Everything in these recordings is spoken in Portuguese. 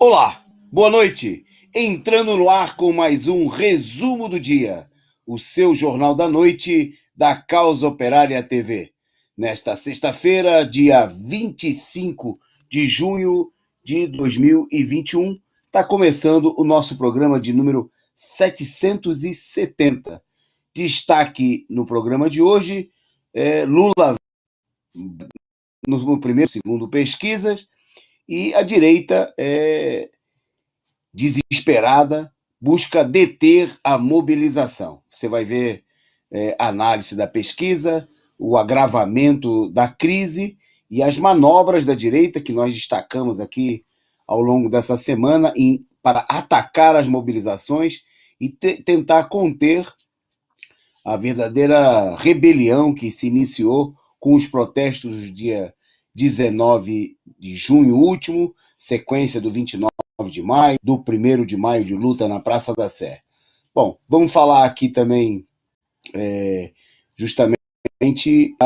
Olá, boa noite. Entrando no ar com mais um resumo do dia, o seu jornal da noite da Causa Operária TV. Nesta sexta-feira, dia 25 de junho de 2021, está começando o nosso programa de número 770. Destaque no programa de hoje, Lula no primeiro, segundo pesquisas, e a direita desesperada busca deter a mobilização. Você vai ver análise da pesquisa, o agravamento da crise e as manobras da direita que nós destacamos aqui ao longo dessa semana para atacar as mobilizações e tentar conter a verdadeira rebelião que se iniciou com os protestos do dia 19 de junho último, sequência do 29 de maio, do 1º de maio de luta na Praça da Sé. Bom, vamos falar aqui também justamente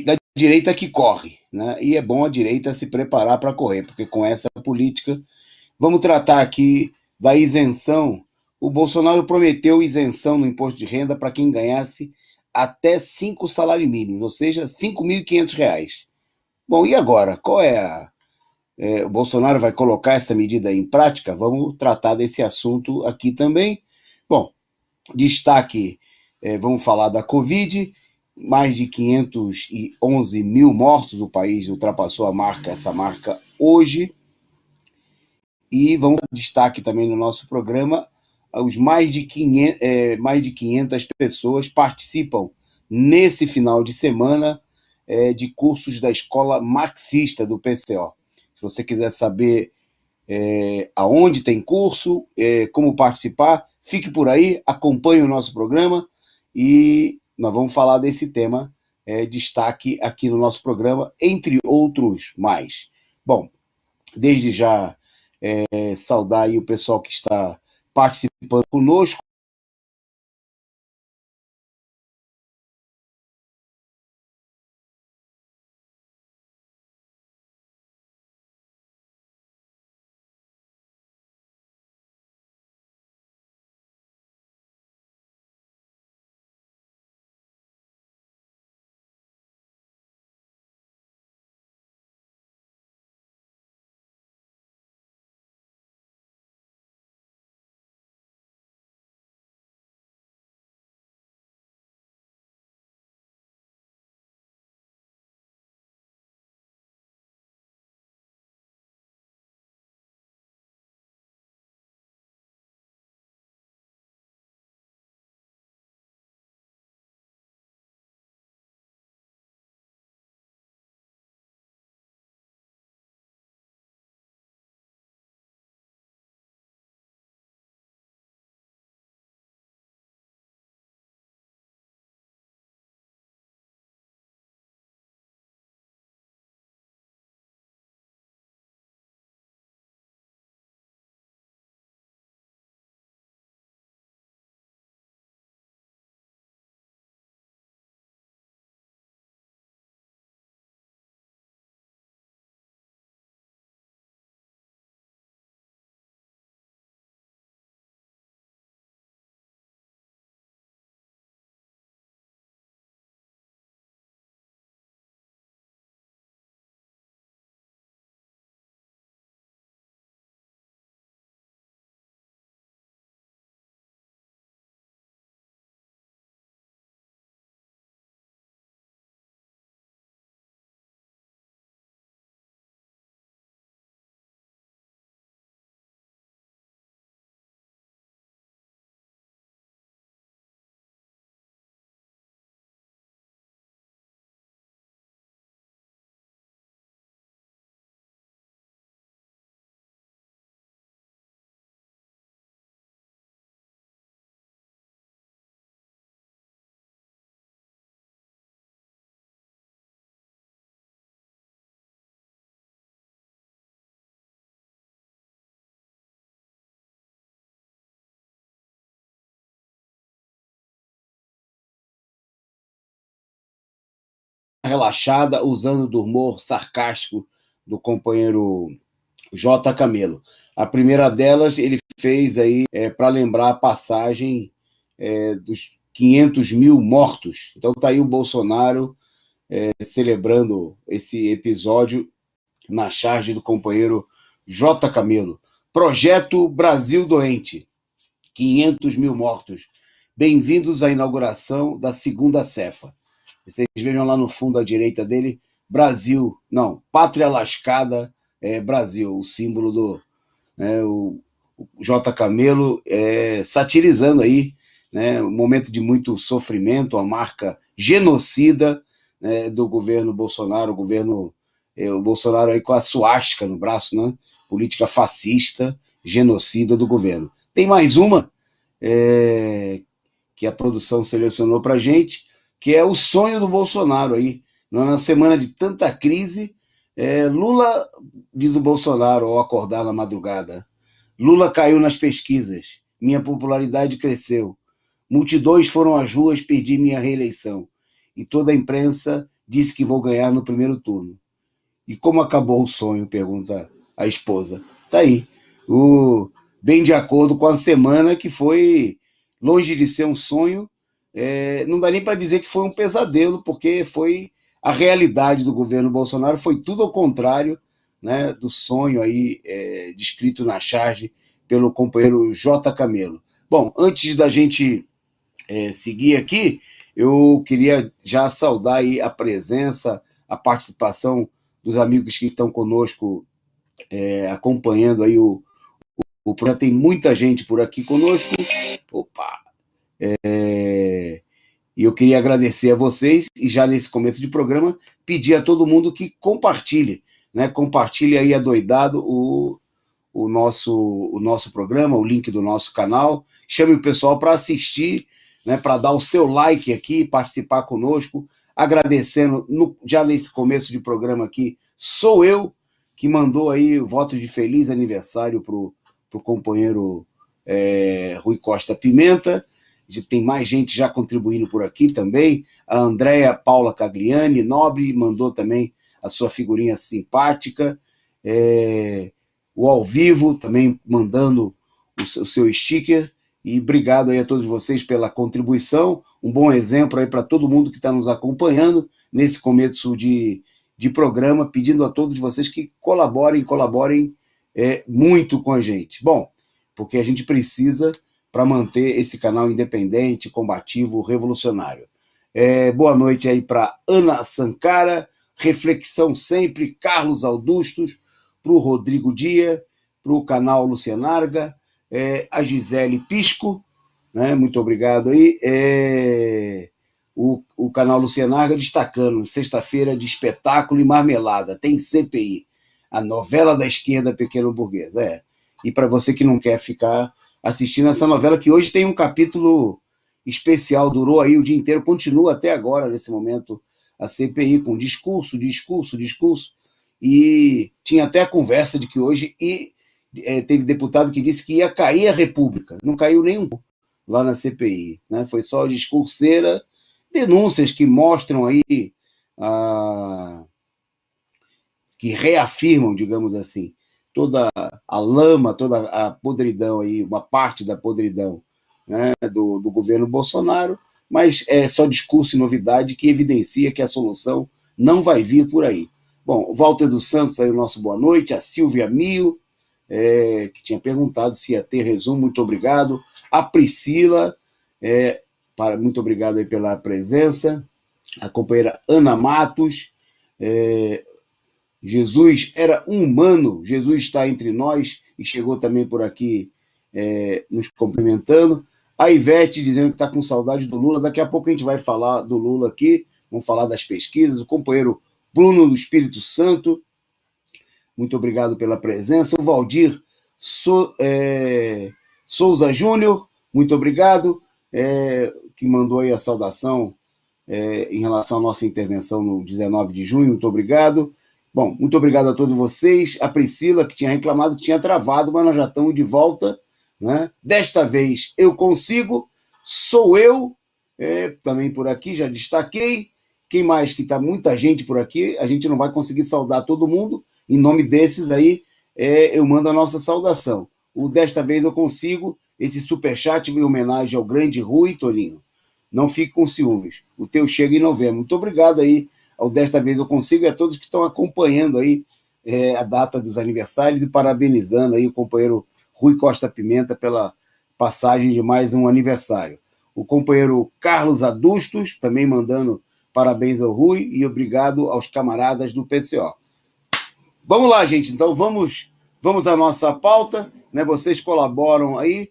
da direita que corre, né? E é bom a direita se preparar para correr, porque com essa política, vamos tratar aqui da isenção. O Bolsonaro prometeu isenção no imposto de renda para quem ganhasse até 5 salários mínimos, ou seja, R$ 5.500. Bom, e agora? Qual é o Bolsonaro vai colocar essa medida em prática? Vamos tratar desse assunto aqui também. Bom, destaque, vamos falar da Covid, mais de 511 mil mortos, o país ultrapassou essa marca hoje, e vamos dar destaque também no nosso programa, os mais de 500 pessoas participam nesse final de semana de cursos da Escola Marxista do PCO. Se você quiser saber aonde tem curso, como participar, fique por aí, acompanhe o nosso programa e nós vamos falar desse tema, destaque aqui no nosso programa, entre outros mais. Bom, desde já saudar aí o pessoal que está participando conosco. Relaxada, usando do humor sarcástico do companheiro J. Camelo. A primeira delas ele fez aí para lembrar a passagem dos 500 mil mortos. Então está aí o Bolsonaro celebrando esse episódio na charge do companheiro J. Camelo. Projeto Brasil Doente, 500 mil mortos. Bem-vindos à inauguração da segunda cepa. Vocês vejam lá no fundo à direita dele, Brasil, não, Pátria Lascada, Brasil, o símbolo do o J. Camelo satirizando aí um momento de muito sofrimento, a marca genocida do governo Bolsonaro, o Bolsonaro aí com a suástica no braço, né? Política fascista, genocida do governo. Tem mais uma que a produção selecionou para a gente, que é o sonho do Bolsonaro aí, na semana de tanta crise. Lula, diz o Bolsonaro ao acordar na madrugada, Lula caiu nas pesquisas, minha popularidade cresceu, multidões foram às ruas, perdi minha reeleição, e toda a imprensa disse que vou ganhar no primeiro turno. E como acabou o sonho? Pergunta a esposa. Tá aí, bem de acordo com a semana que foi, longe de ser um sonho, não dá nem para dizer que foi um pesadelo, porque foi a realidade do governo Bolsonaro, foi tudo ao contrário, né, do sonho aí descrito na charge pelo companheiro J. Camelo. Bom, antes da gente seguir aqui, eu queria já saudar aí a presença, a participação dos amigos que estão conosco, acompanhando aí o projeto. Tem muita gente por aqui conosco. Opa! E eu queria agradecer a vocês e já nesse começo de programa pedir a todo mundo que compartilhe, né? Compartilhe aí adoidado o nosso programa, o link do nosso canal. Chame o pessoal para assistir, né? Para dar o seu like aqui, participar conosco. Agradecendo, já nesse começo de programa aqui, sou eu que mandou aí o voto de feliz aniversário para o companheiro Rui Costa Pimenta. Tem mais gente já contribuindo por aqui também. A Andréa Paula Cagliani, nobre, mandou também a sua figurinha simpática. O Ao Vivo também mandando o seu sticker. E obrigado aí a todos vocês pela contribuição. Um bom exemplo aí para todo mundo que está nos acompanhando nesse começo de programa, pedindo a todos vocês que colaborem muito com a gente. Bom, porque a gente precisa para manter esse canal independente, combativo, revolucionário. Boa noite aí para Ana Sankara, reflexão sempre, Carlos Augustos, para o Rodrigo Dia, para o canal Lucianarga, a Gisele Pisco, né? Muito obrigado aí. O canal Lucianarga destacando, sexta-feira de espetáculo e marmelada, tem CPI, a novela da esquerda pequeno burguês. E para você que não quer ficar assistindo essa novela, que hoje tem um capítulo especial, durou aí o dia inteiro, continua até agora, nesse momento, a CPI, com discurso, e tinha até a conversa de que hoje teve deputado que disse que ia cair a República, não caiu nenhum lá na CPI, né? Foi só discurseira, denúncias que mostram aí, que reafirmam, digamos assim, toda a lama, toda a podridão aí, uma parte da podridão, né, do governo Bolsonaro, mas é só discurso e novidade que evidencia que a solução não vai vir por aí. Bom, o Walter dos Santos aí, o nosso boa noite, a Silvia Mio, que tinha perguntado se ia ter resumo, muito obrigado. A Priscila, muito obrigado aí pela presença. A companheira Ana Matos, Jesus era um humano, Jesus está entre nós, e chegou também por aqui nos cumprimentando. A Ivete dizendo que está com saudade do Lula. Daqui a pouco a gente vai falar do Lula aqui, vamos falar das pesquisas. O companheiro Bruno do Espírito Santo, muito obrigado pela presença. O Valdir Souza Júnior, muito obrigado, que mandou aí a saudação em relação à nossa intervenção no 19 de junho, muito obrigado. Bom, muito obrigado a todos vocês. A Priscila, que tinha reclamado que tinha travado, mas nós já estamos de volta, né? Desta vez eu consigo, sou eu, também por aqui, já destaquei. Quem mais? Que está muita gente por aqui, a gente não vai conseguir saudar todo mundo. Em nome desses aí, eu mando a nossa saudação. Desta vez eu consigo esse superchat em homenagem ao grande Rui, Toninho. Não fique com ciúmes. O teu chega em novembro. Muito obrigado aí ao Desta Vez Eu Consigo e a todos que estão acompanhando aí a data dos aniversários e parabenizando aí o companheiro Rui Costa Pimenta pela passagem de mais um aniversário. O companheiro Carlos Adustos também mandando parabéns ao Rui e obrigado aos camaradas do PCO. Vamos lá, gente. Então vamos à nossa pauta, né? Vocês colaboram aí,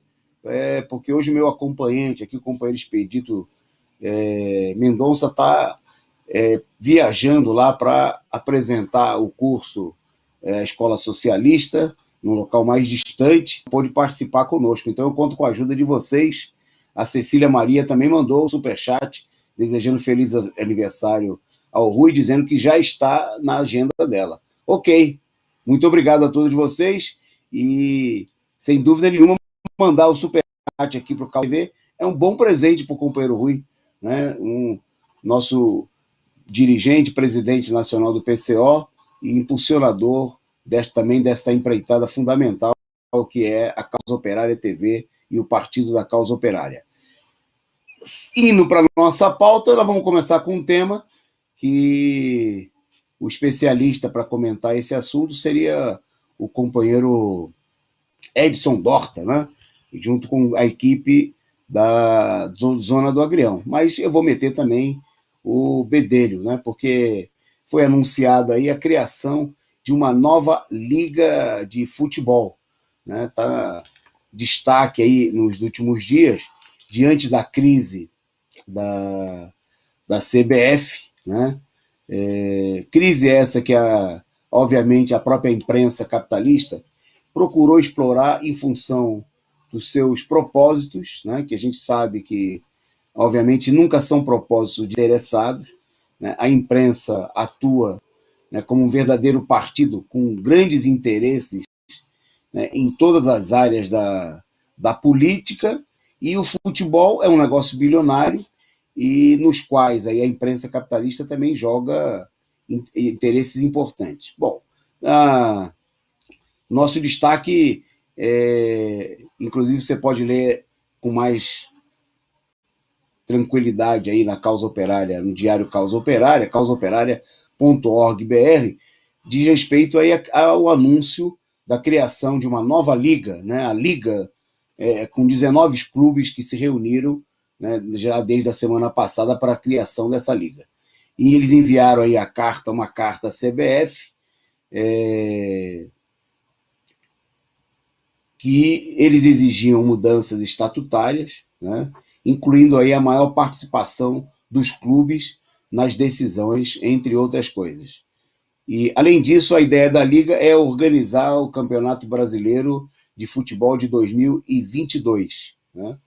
porque hoje o meu acompanhante aqui, o companheiro Expedito Mendonça, está viajando lá para apresentar o curso Escola Socialista, num local mais distante, pôde participar conosco. Então eu conto com a ajuda de vocês. A Cecília Maria também mandou o superchat, desejando feliz aniversário ao Rui, dizendo que já está na agenda dela. Ok, muito obrigado a todos vocês e, sem dúvida nenhuma, mandar o superchat aqui para o Cal TV é um bom presente para o companheiro Rui, né? Nosso dirigente, presidente nacional do PCO e impulsionador também desta empreitada fundamental que é a Causa Operária TV e o Partido da Causa Operária. Indo para a nossa pauta, nós vamos começar com um tema que o especialista para comentar esse assunto seria o companheiro Edson Dorta, né? Junto com a equipe da Zona do Agrião. Mas eu vou meter também o Bedelho, né? Porque foi anunciada aí a criação de uma nova liga de futebol, né? Tá destaque aí nos últimos dias, diante da crise da CBF, né? Crise essa que, obviamente, a própria imprensa capitalista procurou explorar em função dos seus propósitos, né? Que a gente sabe que, obviamente, nunca são propósitos interessados, né? A imprensa atua, né, como um verdadeiro partido com grandes interesses, né, em todas as áreas da política, e o futebol é um negócio bilionário e nos quais aí a imprensa capitalista também joga interesses importantes. Bom, nosso destaque, inclusive você pode ler com mais tranquilidade aí na Causa Operária, no Diário Causa Operária, causaoperária.org.br, diz respeito aí ao anúncio da criação de uma nova liga, né? A liga com 19 clubes que se reuniram, né, já desde a semana passada para a criação dessa liga. E eles enviaram aí uma carta à CBF, que eles exigiam mudanças estatutárias, né, incluindo aí a maior participação dos clubes nas decisões, entre outras coisas. E, além disso, a ideia da Liga é organizar o Campeonato Brasileiro de Futebol de 2022. Né?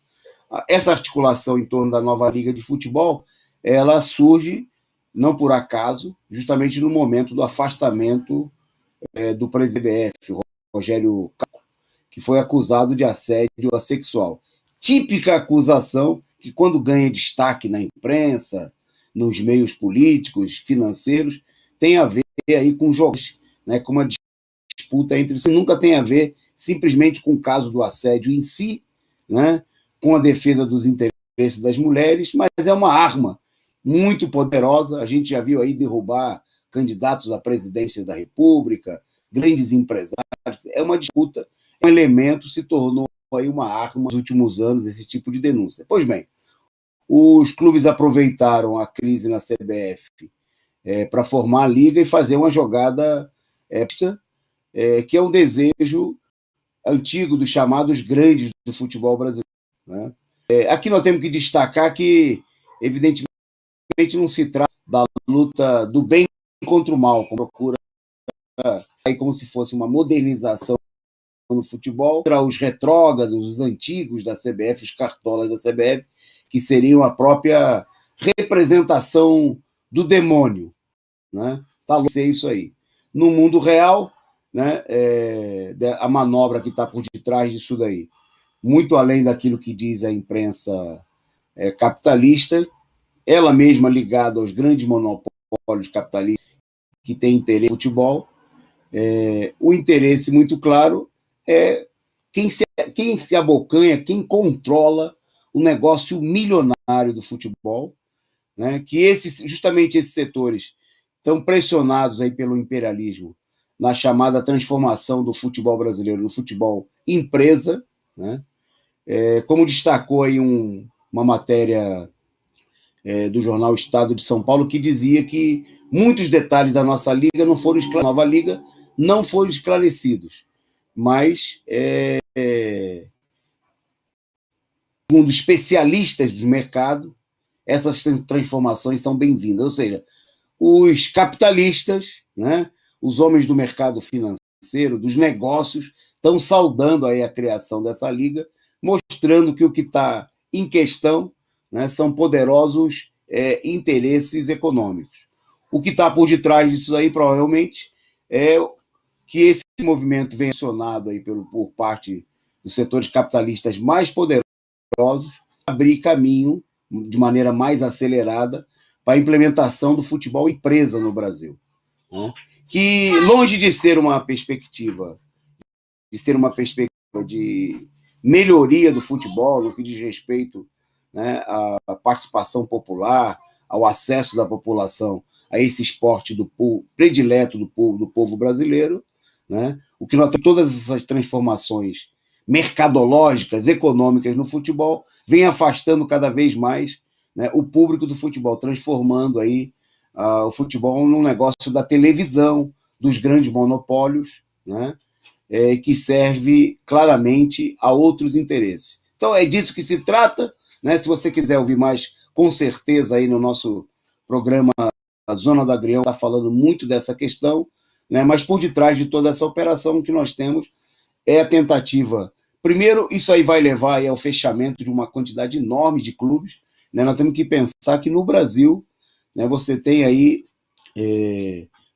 Essa articulação em torno da nova Liga de Futebol, ela surge, não por acaso, justamente no momento do afastamento do presidente da CBF, Rogério Cálculo, que foi acusado de assédio sexual. Típica acusação que, quando ganha destaque na imprensa, nos meios políticos, financeiros, tem a ver aí com jogos, né, com uma disputa entre si, nunca tem a ver simplesmente com o caso do assédio em si, né, com a defesa dos interesses das mulheres, mas é uma arma muito poderosa. A gente já viu aí derrubar candidatos à presidência da República, grandes empresários. É uma disputa, um elemento, se tornou aí uma arma nos últimos anos, esse tipo de denúncia. Pois bem, os clubes aproveitaram a crise na CBF para formar a liga e fazer uma jogada épica, que é um desejo antigo dos chamados grandes do futebol brasileiro. Né? Aqui nós temos que destacar que, evidentemente, não se trata da luta do bem contra o mal, como procura aí como se fosse uma modernização no futebol, contra os retrógrados, os antigos da CBF, os cartolas da CBF, que seriam a própria representação do demônio. Né? Tá longe de ser isso aí. No mundo real, né, a manobra que está por detrás disso daí, muito além daquilo que diz a imprensa capitalista, ela mesma ligada aos grandes monopólios capitalistas que têm interesse no futebol, O interesse muito claro é quem se abocanha, quem controla o negócio milionário do futebol, né? Que justamente esses setores estão pressionados aí pelo imperialismo na chamada transformação do futebol brasileiro no futebol empresa, né? Como destacou aí uma matéria do jornal Estado de São Paulo, que dizia que muitos detalhes da nossa liga não foram nova liga não foram esclarecidos, mas segundo especialistas do mercado, essas transformações são bem-vindas, ou seja, os capitalistas, né, os homens do mercado financeiro, dos negócios, estão saudando aí a criação dessa liga, mostrando que o que está em questão, né, são poderosos interesses econômicos. O que está por detrás disso aí, provavelmente, é que esse movimento vem acionado aí por parte dos setores capitalistas mais poderosos, abrir caminho de maneira mais acelerada para a implementação do futebol empresa no Brasil, né? Que, longe de ser uma perspectiva de melhoria do futebol, no que diz respeito, né, à participação popular, ao acesso da população a esse esporte predileto do povo brasileiro, né? O que nós temos, todas essas transformações mercadológicas, econômicas no futebol, vem afastando cada vez mais, né, o público do futebol, transformando aí o futebol num negócio da televisão, dos grandes monopólios, né, que serve claramente a outros interesses. Então é disso que se trata, né? Se você quiser ouvir mais, com certeza aí no nosso programa a Zona do Agrião está falando muito dessa questão, né? Mas por detrás de toda essa operação que nós temos é a tentativa. Primeiro, isso aí vai levar aí ao fechamento de uma quantidade enorme de clubes, né? Nós temos que pensar que no Brasil, né, você tem aí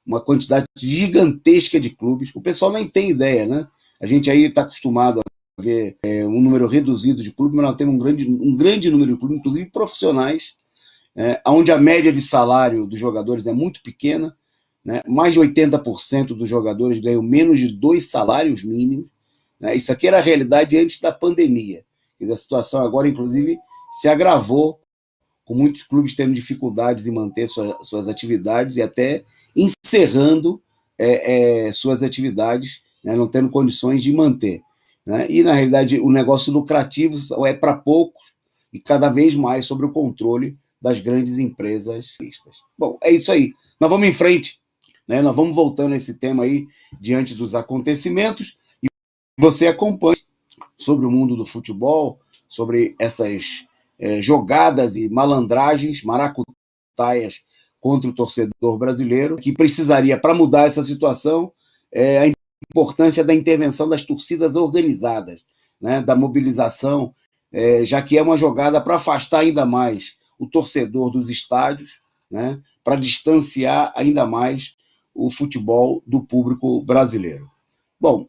uma quantidade gigantesca de clubes. O pessoal nem tem ideia, né? A gente aí está acostumado a ver um número reduzido de clubes, mas nós temos um grande número de clubes, inclusive profissionais, onde a média de salário dos jogadores é muito pequena, né? Mais de 80% dos jogadores ganham menos de 2 salários mínimos, né? Isso aqui era a realidade antes da pandemia. A situação agora, inclusive, se agravou, com muitos clubes tendo dificuldades em manter suas atividades e até encerrando suas atividades, né? Não tendo condições de manter, né? E, na realidade, o negócio lucrativo é para poucos e cada vez mais sob o controle das grandes empresas. Bom, é isso aí. Nós vamos em frente, né? Nós vamos voltando a esse tema aí diante dos acontecimentos e você acompanha sobre o mundo do futebol, sobre essas jogadas e malandragens, maracutaias contra o torcedor brasileiro, que precisaria, para mudar essa situação, a importância da intervenção das torcidas organizadas, né? Da mobilização, já que é uma jogada para afastar ainda mais o torcedor dos estádios, né? Para distanciar ainda mais o futebol do público brasileiro. Bom,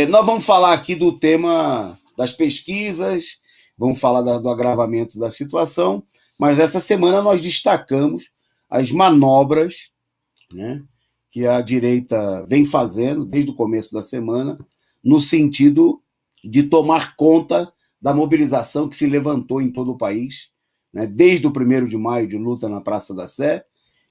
nós vamos falar aqui do tema das pesquisas, vamos falar do agravamento da situação, mas essa semana nós destacamos as manobras, né, que a direita vem fazendo desde o começo da semana, no sentido de tomar conta da mobilização que se levantou em todo o país, né, desde o 1º de maio de luta na Praça da Sé,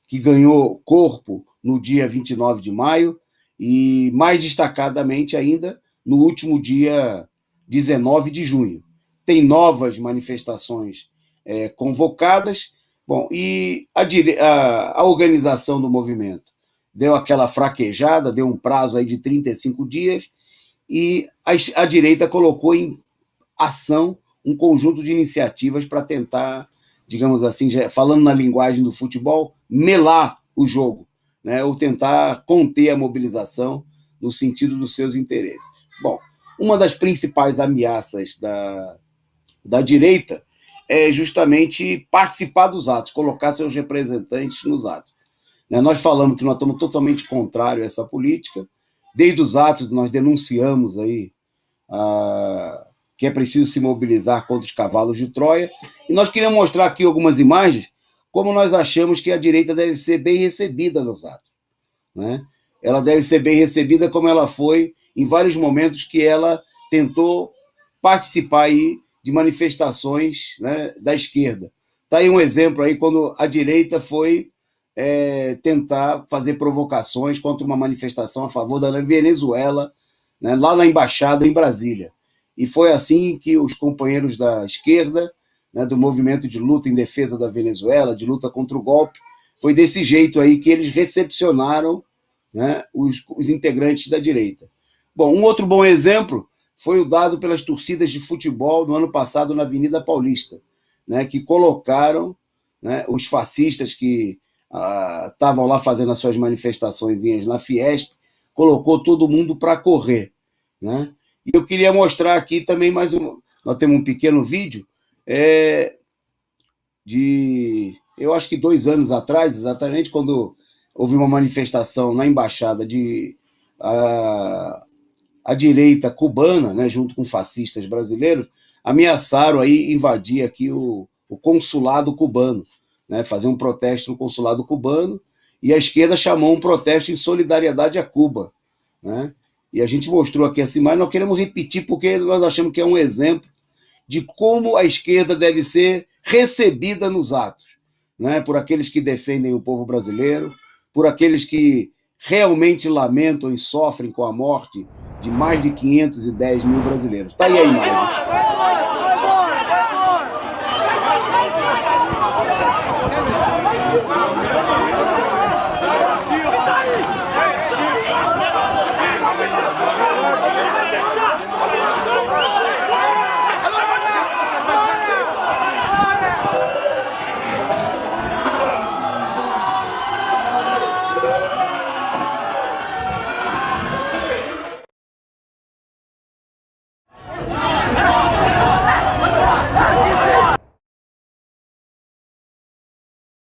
que ganhou corpo no dia 29 de maio e, mais destacadamente ainda, no último dia 19 de junho. Tem novas manifestações convocadas. Bom, e a organização do movimento deu aquela fraquejada, deu um prazo aí de 35 dias e a direita colocou em ação um conjunto de iniciativas para tentar, digamos assim, falando na linguagem do futebol, melar o jogo, né, ou tentar conter a mobilização no sentido dos seus interesses. Bom, uma das principais ameaças da direita é justamente participar dos atos, colocar seus representantes nos atos. Nós falamos que nós estamos totalmente contrários a essa política. Desde os atos nós denunciamos aí que é preciso se mobilizar contra os cavalos de Troia. E nós queremos mostrar aqui algumas imagens como nós achamos que a direita deve ser bem recebida nos atos, né? ela deve ser bem recebida como ela foi em vários momentos que ela tentou participar aí de manifestações, né, da esquerda. Está aí um exemplo aí quando a direita foi tentar fazer provocações contra uma manifestação a favor da Venezuela, né, lá na embaixada em Brasília. E foi assim que os companheiros da esquerda, né, do movimento de luta em defesa da Venezuela, de luta contra o golpe, foi desse jeito aí que eles recepcionaram, né, os integrantes da direita. Bom, um outro bom exemplo foi o dado pelas torcidas de futebol no ano passado na Avenida Paulista, né, que colocaram, né, os fascistas que estavam lá fazendo as suas manifestações na Fiesp, colocou todo mundo para correr, né? E eu queria mostrar aqui também mais um. Nós temos um pequeno vídeo eu acho que 2 anos atrás, exatamente, quando houve uma manifestação na embaixada a direita cubana, né, junto com fascistas brasileiros, ameaçaram aí invadir aqui o consulado cubano, né, fazer um protesto no consulado cubano, e a esquerda chamou um protesto em solidariedade a Cuba, né? E a gente mostrou aqui essa imagem, nós queremos repetir porque nós achamos que é um exemplo de como a esquerda deve ser recebida nos atos, né? Por aqueles que defendem o povo brasileiro, por aqueles que realmente lamentam e sofrem com a morte de mais de 510 mil brasileiros. Está aí a imagem.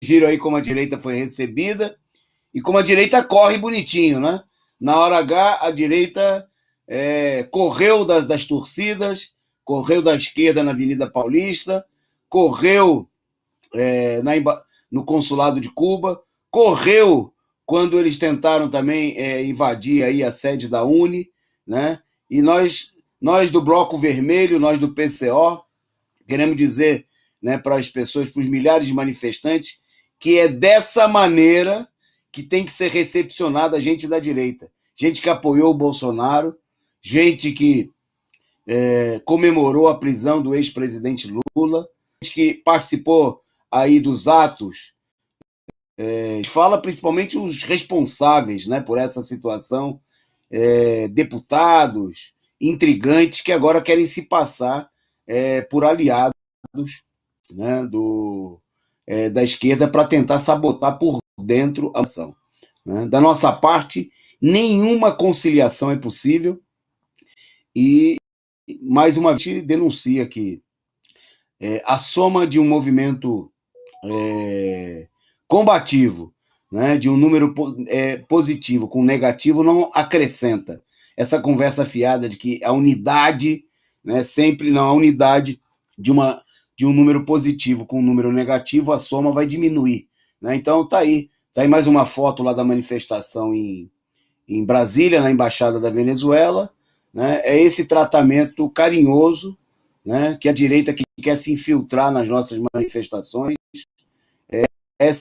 Viram aí como a direita foi recebida e como a direita corre bonitinho, né? Na hora H, a direita correu das torcidas, correu da esquerda na Avenida Paulista, correu no consulado de Cuba, correu quando eles tentaram também invadir aí a sede da Uni, né? E nós do Bloco Vermelho, nós do PCO, queremos dizer, né, para as pessoas, para os milhares de manifestantes, que é dessa maneira que tem que ser recepcionada a gente da direita. Gente que apoiou o Bolsonaro, gente que comemorou a prisão do ex-presidente Lula, gente que participou aí dos atos, fala principalmente os responsáveis, né, por essa situação, deputados, intrigantes, que agora querem se passar por aliados, né, da esquerda para tentar sabotar por dentro a ação, né? Da nossa parte, nenhuma conciliação é possível e, mais uma vez, denuncia que a soma de um movimento combativo, né, de um número positivo com negativo não acrescenta. Essa conversa fiada de que a unidade, né, sempre não, a unidade de um número positivo com um número negativo, a soma vai diminuir, né? Então tá aí mais uma foto lá da manifestação em Brasília, na Embaixada da Venezuela, né? É esse tratamento carinhoso, né, que a direita que quer se infiltrar nas nossas manifestações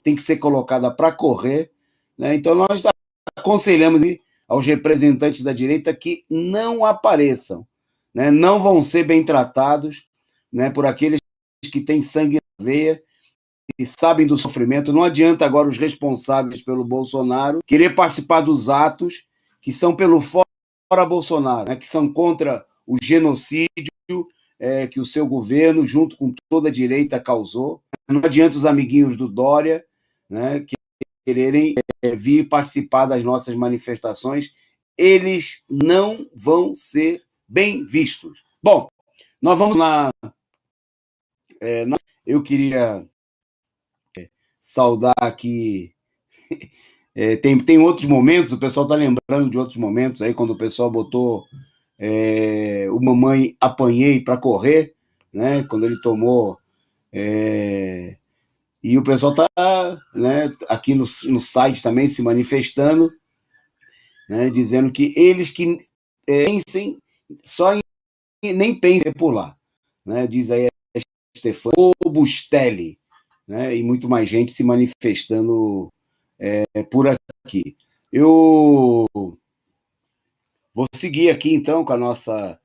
tem que ser colocada para correr, né? Então nós aconselhamos aos representantes da direita que não apareçam, né? Não vão ser bem tratados, né, por aqueles que têm sangue na veia e sabem do sofrimento. Não adianta agora os responsáveis pelo Bolsonaro querer participar dos atos que são pelo fora Bolsonaro, né, que são contra o genocídio que o seu governo, junto com toda a direita, causou. Não adianta os amiguinhos do Dória, né, quererem vir participar das nossas manifestações. Eles não vão ser bem vistos. Bom, nós vamos lá. Eu queria saudar aqui. Tem outros momentos, o pessoal está lembrando de outros momentos aí, quando o pessoal botou o Mamãe Apanhei para correr, né, quando ele tomou. E o pessoal está, né, aqui no site também se manifestando. né, dizendo que eles que pensem só em, nem pensem por lá, né, diz aí Stefano Bustelli, né, e muito mais gente se manifestando por aqui. Eu vou seguir aqui então com a nossa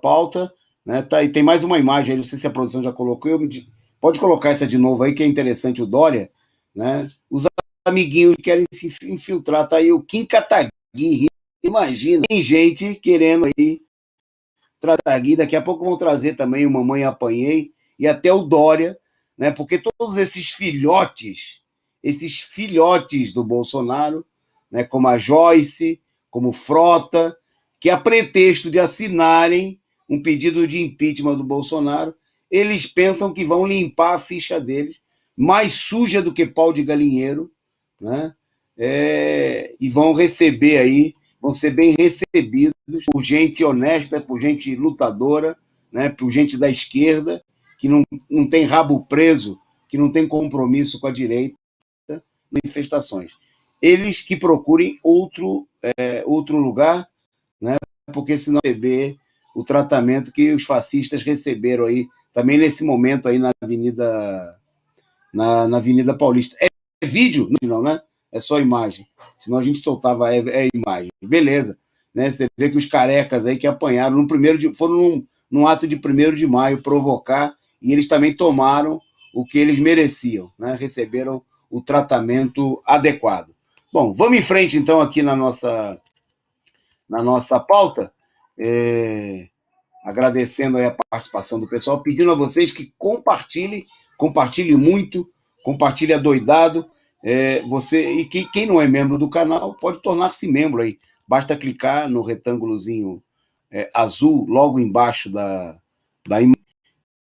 pauta, né? Tá, e tem mais uma imagem aí, não sei se a produção já colocou, pode colocar essa de novo aí, que é interessante, o Dória, né? Os amiguinhos que querem se infiltrar, tá aí o Kim Kataguiri, imagina, tem gente querendo aí tratar Gui, daqui a pouco vão trazer também o Mamãe Apanhei e até o Dória, né? Porque todos esses filhotes do Bolsonaro, né? Como a Joyce, como Frota, que a pretexto de assinarem um pedido de impeachment do Bolsonaro, eles pensam que vão limpar a ficha deles, mais suja do que pau de galinheiro, né? E vão receber aí, vão ser bem recebidos por gente honesta, por gente lutadora, né, por gente da esquerda, que não tem rabo preso, que não tem compromisso com a direita, manifestações. Eles que procurem outro lugar, né, porque senão receber o tratamento que os fascistas receberam aí, também nesse momento aí na Avenida Paulista. É vídeo? Não, né? É só imagem. Senão a gente soltava imagem. Beleza. Né? Você vê que os carecas aí que apanharam foram num ato de 1º de maio provocar, e eles também tomaram o que eles mereciam, né? Receberam o tratamento adequado. Bom, vamos em frente então aqui na nossa pauta, agradecendo aí a participação do pessoal, pedindo a vocês que compartilhem muito, compartilhe adoidado. E quem não é membro do canal pode tornar-se membro aí. Basta clicar no retângulozinho azul logo embaixo da imagem,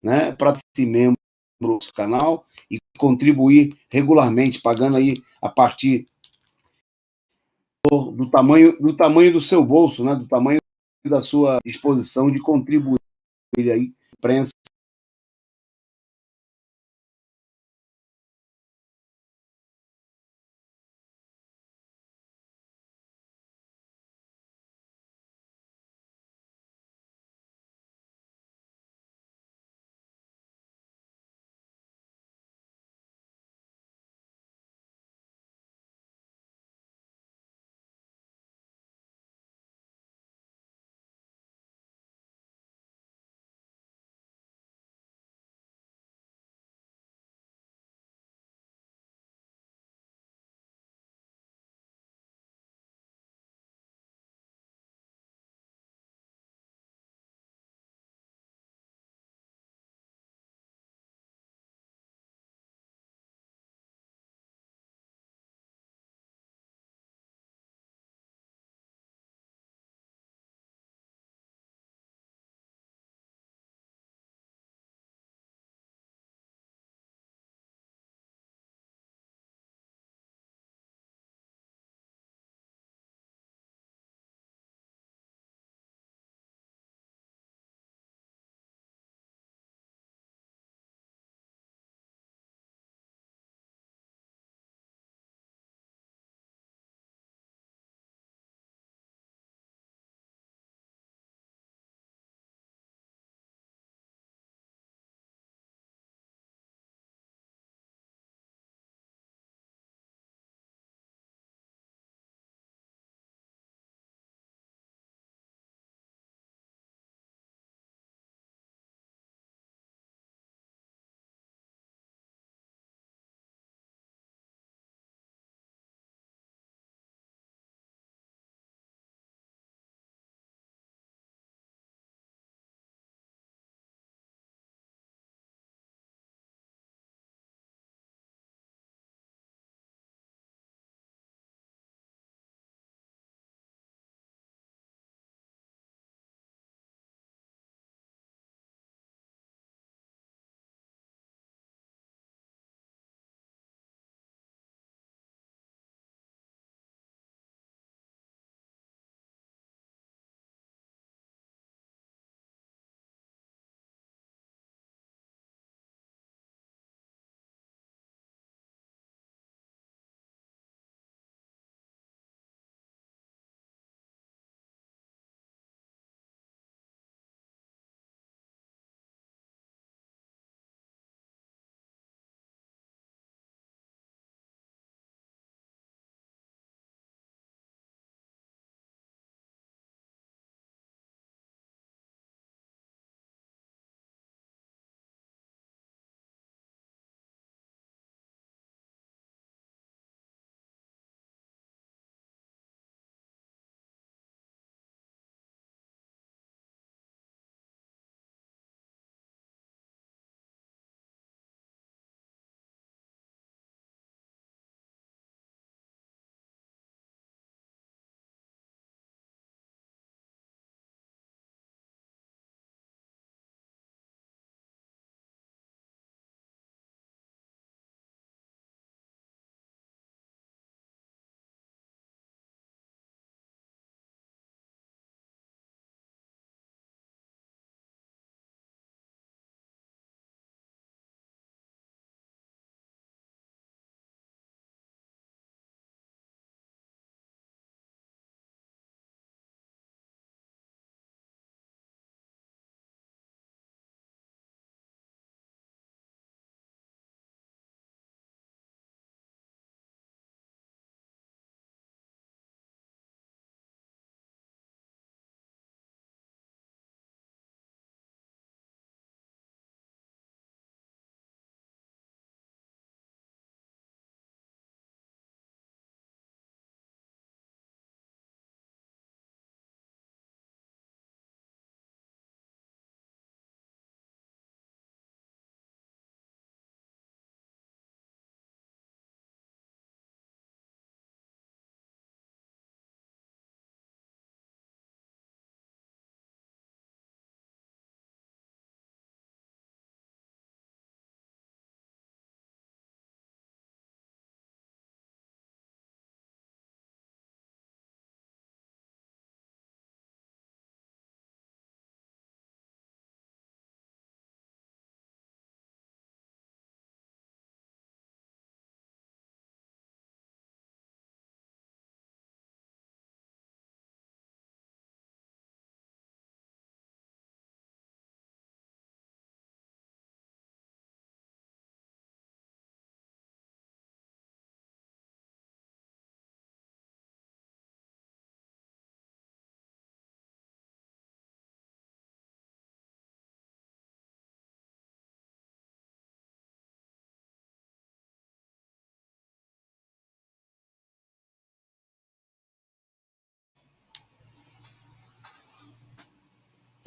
né, para ser membro do canal e contribuir regularmente, pagando aí a partir do tamanho do seu bolso, né, do tamanho da sua disposição de contribuir aí, imprensa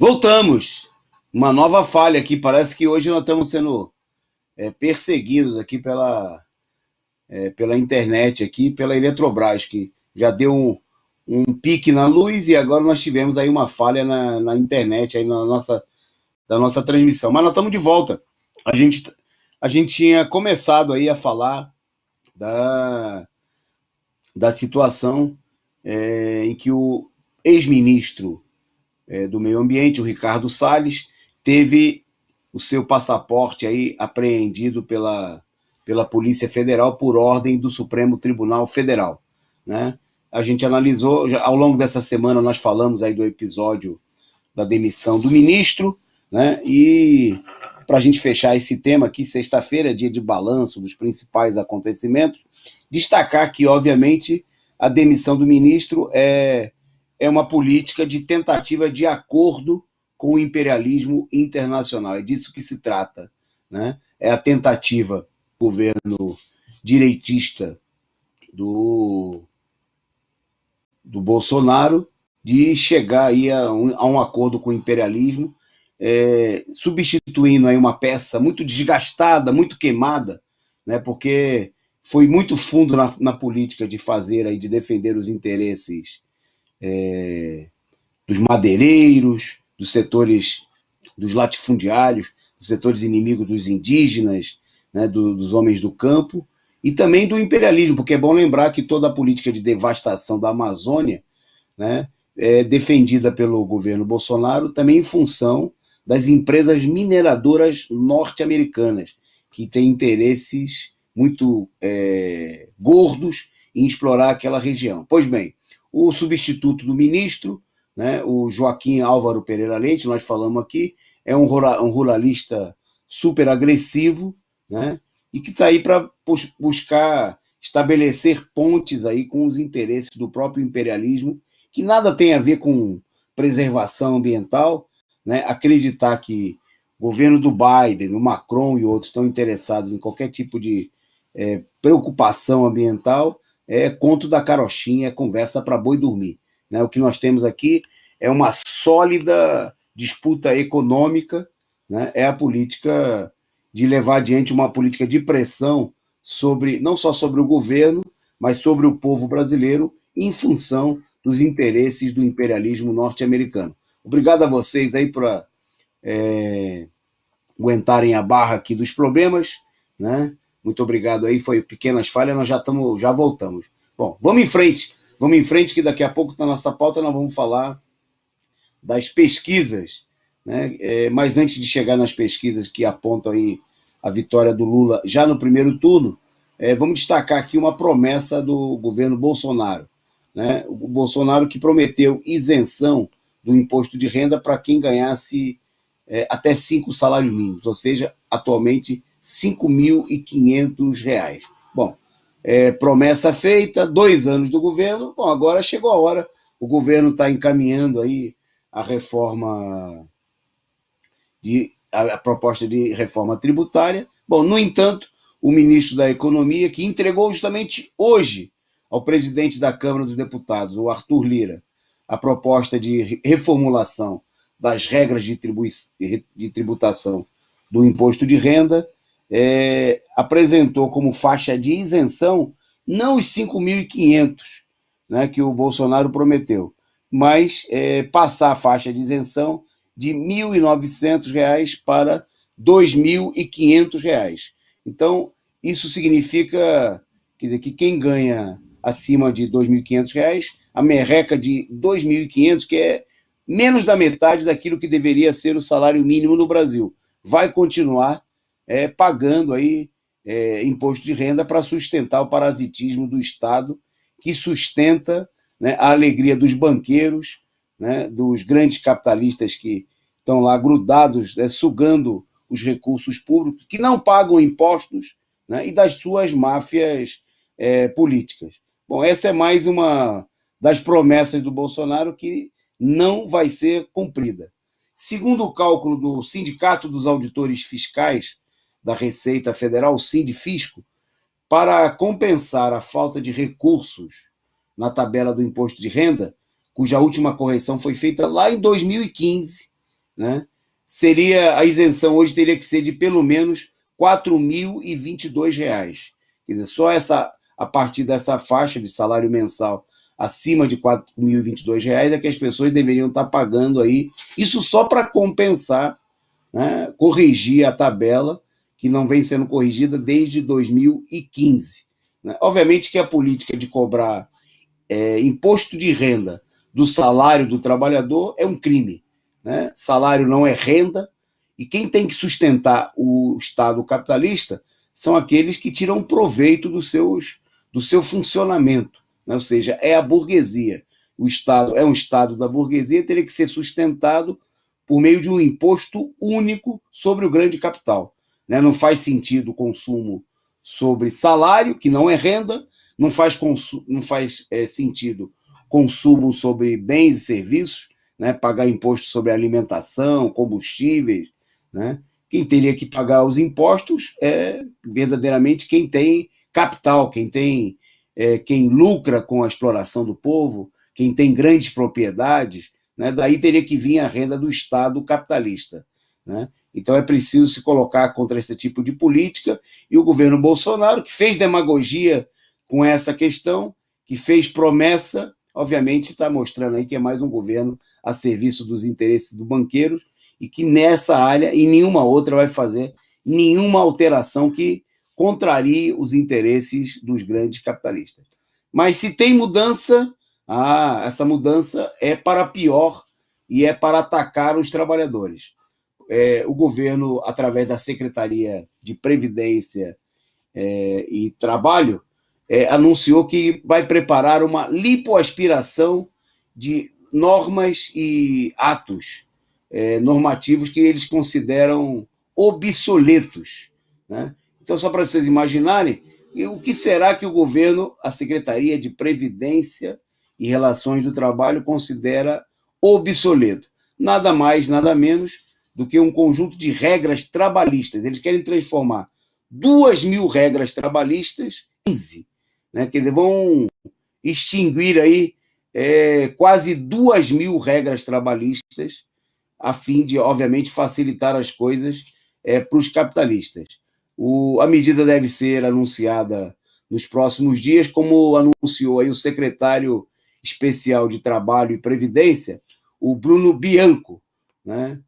Voltamos. Uma nova falha aqui. Parece que hoje nós estamos sendo perseguidos aqui pela internet, aqui, pela Eletrobras, que já deu um pique na luz e agora nós tivemos aí uma falha na internet, aí da nossa transmissão. Mas nós estamos de volta. A gente tinha começado aí a falar da situação em que o ex-ministro do Meio Ambiente, o Ricardo Salles, teve o seu passaporte aí apreendido pela Polícia Federal por ordem do Supremo Tribunal Federal, né? A gente analisou, ao longo dessa semana nós falamos aí do episódio da demissão do ministro, né? E para a gente fechar esse tema aqui, sexta-feira, dia de balanço dos principais acontecimentos, destacar que, obviamente, a demissão do ministro é uma política de tentativa de acordo com o imperialismo internacional. É disso que se trata, né? É a tentativa do governo direitista do Bolsonaro de chegar aí a um acordo com o imperialismo, substituindo aí uma peça muito desgastada, muito queimada, né? Porque foi muito fundo na política de fazer aí, de defender os interesses dos madeireiros, dos setores dos latifundiários, dos setores inimigos dos indígenas, né, dos homens do campo, e também do imperialismo, porque é bom lembrar que toda a política de devastação da Amazônia, né, é defendida pelo governo Bolsonaro também em função das empresas mineradoras norte-americanas, que têm interesses muito gordos em explorar aquela região. Pois bem, o substituto do ministro, né, o Joaquim Álvaro Pereira Leite, nós falamos aqui, é um ruralista super agressivo, né, e que está aí para buscar estabelecer pontes aí com os interesses do próprio imperialismo, que nada tem a ver com preservação ambiental, né, acreditar que o governo do Biden, o Macron e outros estão interessados em qualquer tipo de preocupação ambiental, é conto da carochinha, é conversa para boi dormir, né? O que nós temos aqui é uma sólida disputa econômica, né? É a política de levar adiante uma política de pressão não só sobre o governo, mas sobre o povo brasileiro, em função dos interesses do imperialismo norte-americano. Obrigado a vocês aí por aguentarem a barra aqui dos problemas, né? Muito obrigado aí, foi pequenas falhas, nós já voltamos. Bom, vamos em frente que daqui a pouco na nossa pauta nós vamos falar das pesquisas, né? Mas antes de chegar nas pesquisas que apontam aí a vitória do Lula já no primeiro turno, vamos destacar aqui uma promessa do governo Bolsonaro, né? O Bolsonaro que prometeu isenção do imposto de renda para quem ganhasse até 5 salários mínimos, ou seja, atualmente R$ 5.500. Bom, promessa feita, 2 anos do governo, bom, agora chegou a hora, o governo está encaminhando aí a reforma, a proposta de reforma tributária. Bom, no entanto, o ministro da Economia, que entregou justamente hoje ao presidente da Câmara dos Deputados, o Arthur Lira, a proposta de reformulação das regras de tributação do imposto de renda, apresentou como faixa de isenção não os 5.500, né, que o Bolsonaro prometeu, mas passar a faixa de isenção de R$ 1.900 para R$ 2.500. Então, isso significa, quer dizer, que quem ganha acima de R$ 2.500, a merreca de R$ 2.500, que é menos da metade daquilo que deveria ser o salário mínimo no Brasil, vai continuar pagando aí imposto de renda para sustentar o parasitismo do Estado, que sustenta, né, a alegria dos banqueiros, né, dos grandes capitalistas que estão lá grudados, sugando os recursos públicos, que não pagam impostos, né, e das suas máfias políticas. Bom, essa é mais uma das promessas do Bolsonaro que não vai ser cumprida. Segundo o cálculo do Sindicato dos Auditores Fiscais da Receita Federal, o Sindifisco, para compensar a falta de recursos na tabela do imposto de renda, cuja última correção foi feita lá em 2015, né? A isenção hoje teria que ser de pelo menos R$ 4.022. Quer dizer, só a partir dessa faixa de salário mensal acima de R$ 4.022 é que as pessoas deveriam estar pagando aí, isso só para compensar, né, corrigir a tabela que não vem sendo corrigida desde 2015. Né? Obviamente que a política de cobrar imposto de renda do salário do trabalhador é um crime. Né? Salário não é renda, e quem tem que sustentar o Estado capitalista são aqueles que tiram proveito do seu funcionamento. Né? Ou seja, é a burguesia. O Estado é um Estado da burguesia, teria que ser sustentado por meio de um imposto único sobre o grande capital. Né? Não faz sentido o consumo sobre salário, que não é renda, não faz sentido consumo sobre bens e serviços, né? Pagar imposto sobre alimentação, combustíveis. Né? Quem teria que pagar os impostos é verdadeiramente quem tem capital, quem lucra com a exploração do povo, quem tem grandes propriedades. Né? Daí teria que vir a renda do Estado capitalista. Né? Então é preciso se colocar contra esse tipo de política, e o governo Bolsonaro, que fez demagogia com essa questão, que fez promessa, obviamente está mostrando aí que é mais um governo a serviço dos interesses do banqueiro, e que nessa área e nenhuma outra vai fazer nenhuma alteração que contrarie os interesses dos grandes capitalistas. Mas se tem mudança, essa mudança é para pior e é para atacar os trabalhadores. O governo, através da Secretaria de Previdência e Trabalho, anunciou que vai preparar uma lipoaspiração de normas e atos normativos que eles consideram obsoletos. Né? Então, só para vocês imaginarem, o que será que o governo, a Secretaria de Previdência e Relações do Trabalho, considera obsoleto? Nada mais, nada menos do que um conjunto de regras trabalhistas. Eles querem transformar 2.000 regras trabalhistas em 15. Né? Quer dizer, vão extinguir aí quase 2.000 regras trabalhistas, a fim de, obviamente, facilitar as coisas para os capitalistas. A medida deve ser anunciada nos próximos dias, como anunciou aí o secretário especial de Trabalho e Previdência, o Bruno Bianco. Né?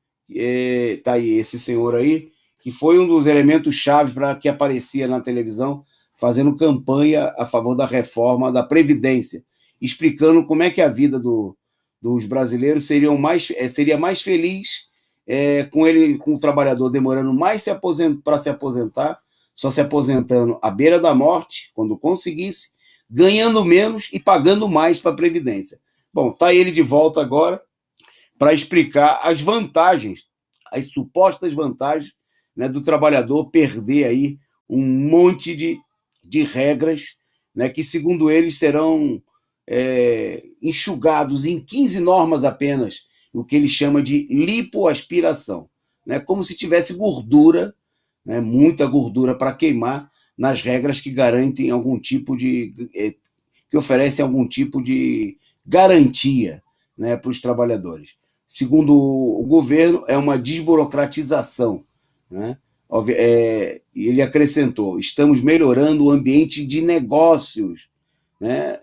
Tá aí esse senhor aí, que foi um dos elementos-chave para que aparecia na televisão fazendo campanha a favor da reforma da Previdência, explicando como é que a vida dos brasileiros seria mais feliz com o trabalhador demorando mais para se aposentar, só se aposentando à beira da morte, quando conseguisse, ganhando menos e pagando mais para a Previdência. Bom, está ele de volta agora para explicar as vantagens, as supostas vantagens, né, do trabalhador perder aí um monte de regras, né, que, segundo eles, serão enxugados em 15 normas apenas, o que ele chama de lipoaspiração, né, como se tivesse gordura, né, muita gordura para queimar nas regras que garantem que oferecem algum tipo de garantia, né, para os trabalhadores. Segundo o governo, é uma desburocratização. Né? Ele acrescentou: estamos melhorando o ambiente de negócios. Né?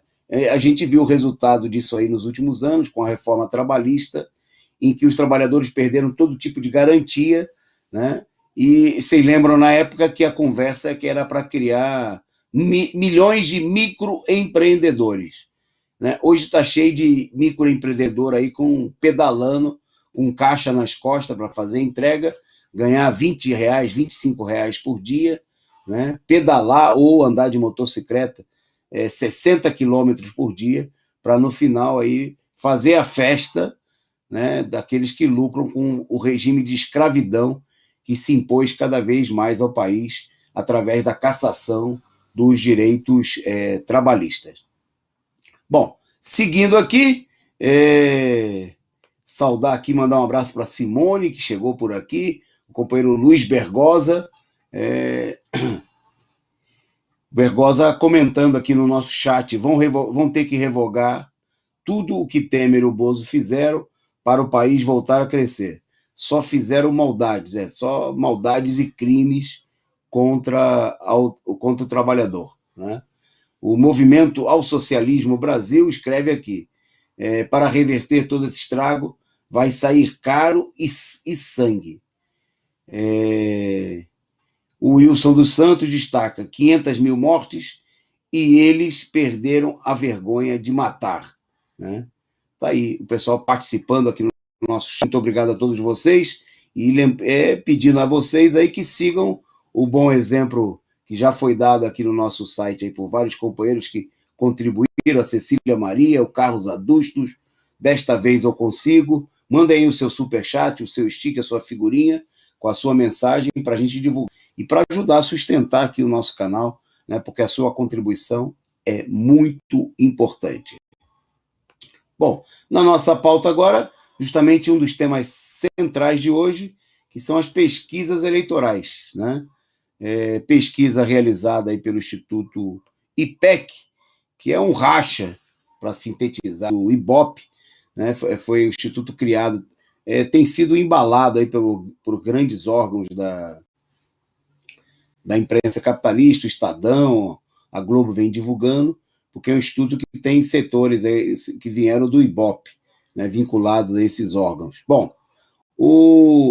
A gente viu o resultado disso aí nos últimos anos, com a reforma trabalhista, em que os trabalhadores perderam todo tipo de garantia. Né? E vocês lembram, na época, que a conversa que era para criar milhões de microempreendedores. Né? Hoje está cheio de microempreendedor aí pedalando, com caixa nas costas para fazer entrega, ganhar R$20, R$25 por dia, né? Pedalar ou andar de motocicleta 60 quilômetros por dia, para no final aí fazer a festa, né, daqueles que lucram com o regime de escravidão que se impôs cada vez mais ao país através da cassação dos direitos trabalhistas. Bom, seguindo aqui, saudar aqui, mandar um abraço para Simone, que chegou por aqui, o companheiro Luiz Bergosa, Bergosa comentando aqui no nosso chat: vão ter que revogar tudo o que Temer e o Bozo fizeram para o país voltar a crescer. só fizeram maldades, só maldades e crimes contra o trabalhador, né? O Movimento ao Socialismo Brasil escreve aqui, para reverter todo esse estrago, vai sair caro e sangue. O Wilson dos Santos destaca 500 mil mortes e eles perderam a vergonha de matar, né? Tá aí o pessoal participando aqui no nosso show. Muito obrigado a todos vocês e pedindo a vocês aí que sigam o bom exemplo que já foi dado aqui no nosso site aí por vários companheiros que contribuíram, a Cecília Maria, o Carlos Adustos, desta vez eu consigo. Manda aí o seu superchat, o seu sticker, a sua figurinha com a sua mensagem para a gente divulgar e para ajudar a sustentar aqui o nosso canal, né, porque a sua contribuição é muito importante. Bom, na nossa pauta agora, justamente um dos temas centrais de hoje, que são as pesquisas eleitorais, né? Pesquisa realizada aí pelo Instituto IPEC, que é um racha, para sintetizar, o IBOP, né? Foi o instituto criado, tem sido embalado aí por grandes órgãos da imprensa capitalista, o Estadão, a Globo vem divulgando, porque é um instituto que tem setores aí, que vieram do IBOP, né, vinculados a esses órgãos. Bom,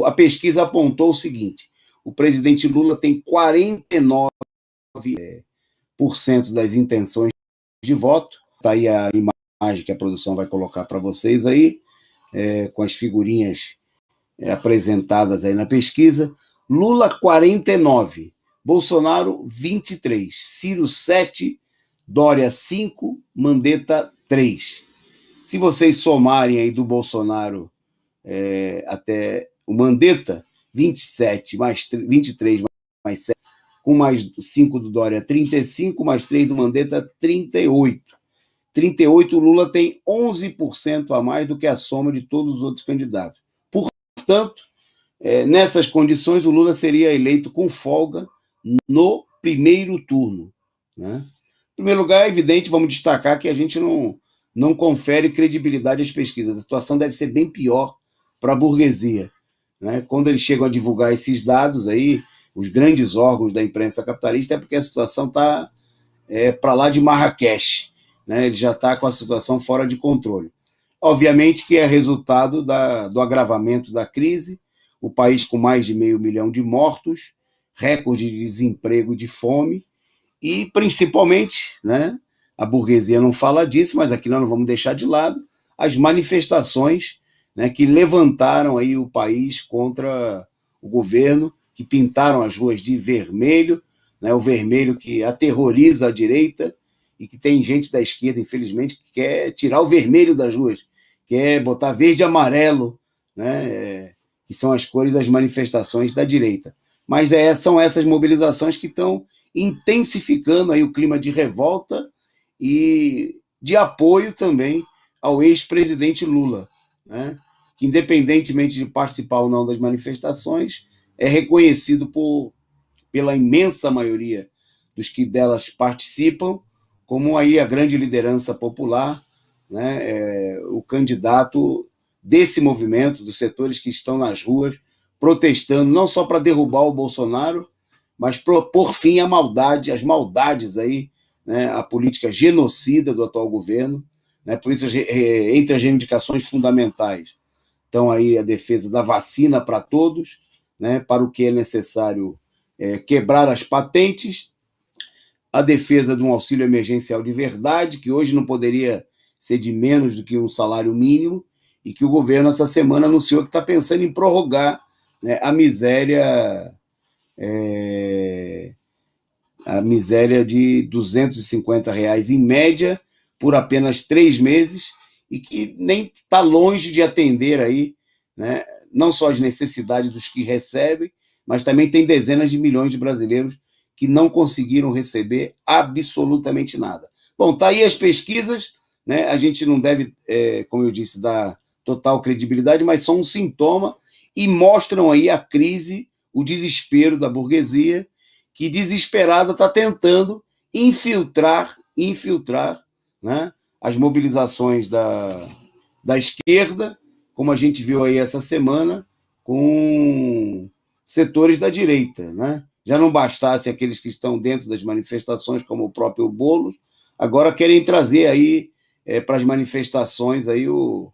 a pesquisa apontou o seguinte: o presidente Lula tem 49% das intenções de voto. Está aí a imagem que a produção vai colocar para vocês aí, com as figurinhas apresentadas aí na pesquisa. Lula 49%, Bolsonaro 23%, Ciro 7%, Dória 5%, Mandetta 3%. Se vocês somarem aí do Bolsonaro até o Mandetta, 27 mais 23 mais 7, com mais 5 do Dória, 35, mais 3 do Mandetta, 38. 38, o Lula tem 11% a mais do que a soma de todos os outros candidatos. Portanto, nessas condições, o Lula seria eleito com folga no primeiro turno, né? Em primeiro lugar, é evidente, vamos destacar que a gente não confere credibilidade às pesquisas. A situação deve ser bem pior para a burguesia, né? Quando eles chegam a divulgar esses dados aí, os grandes órgãos da imprensa capitalista, é porque a situação está para lá de Marrakech, né? Ele já está com a situação fora de controle. Obviamente que é resultado do agravamento da crise, o país com mais de 500 mil de mortos, recorde de desemprego e de fome, e principalmente, né, a burguesia não fala disso, mas aqui nós não vamos deixar de lado, as manifestações, né, que levantaram aí o país contra o governo, que pintaram as ruas de vermelho, né, o vermelho que aterroriza a direita, e que tem gente da esquerda, infelizmente, que quer tirar o vermelho das ruas, quer botar verde e amarelo, né, que são as cores das manifestações da direita. Mas são essas mobilizações que estão intensificando aí o clima de revolta e de apoio também ao ex-presidente Lula, né, que, independentemente de participar ou não das manifestações, é reconhecido pela imensa maioria dos que delas participam como aí a grande liderança popular, né, o candidato desse movimento, dos setores que estão nas ruas, protestando não só para derrubar o Bolsonaro, mas por fim às maldades aí, né, a política genocida do atual governo, né? Por isso, entre as reivindicações fundamentais estão aí a defesa da vacina para todos, né, para o que é necessário quebrar as patentes, a defesa de um auxílio emergencial de verdade, que hoje não poderia ser de menos do que um salário mínimo, e que o governo, essa semana, anunciou que está pensando em prorrogar, né, a miséria de R$250 em média por apenas 3 meses, e que nem está longe de atender aí, né, não só as necessidades dos que recebem, mas também tem dezenas de milhões de brasileiros que não conseguiram receber absolutamente nada. Bom, tá aí as pesquisas, né? A gente não deve, como eu disse, dar total credibilidade, mas são um sintoma e mostram aí a crise, o desespero da burguesia, que desesperada está tentando infiltrar, né, as mobilizações da esquerda, como a gente viu aí essa semana, com setores da direita, né? Já não bastasse aqueles que estão dentro das manifestações, como o próprio Boulos, agora querem trazer aí para as manifestações aí o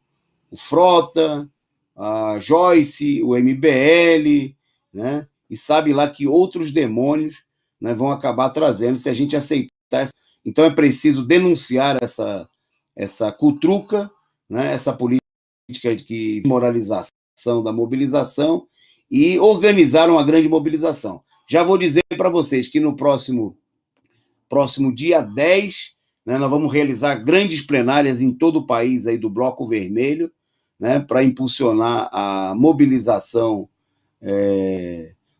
Frota, a Joyce, o MBL, né? E sabe lá que outros demônios, né, vão acabar trazendo se a gente aceitar. Então é preciso denunciar essa cutruca, né, essa política de moralização da mobilização e organizar uma grande mobilização. Já vou dizer para vocês que no próximo dia 10, né, nós vamos realizar grandes plenárias em todo o país aí do Bloco Vermelho, né, para impulsionar a mobilização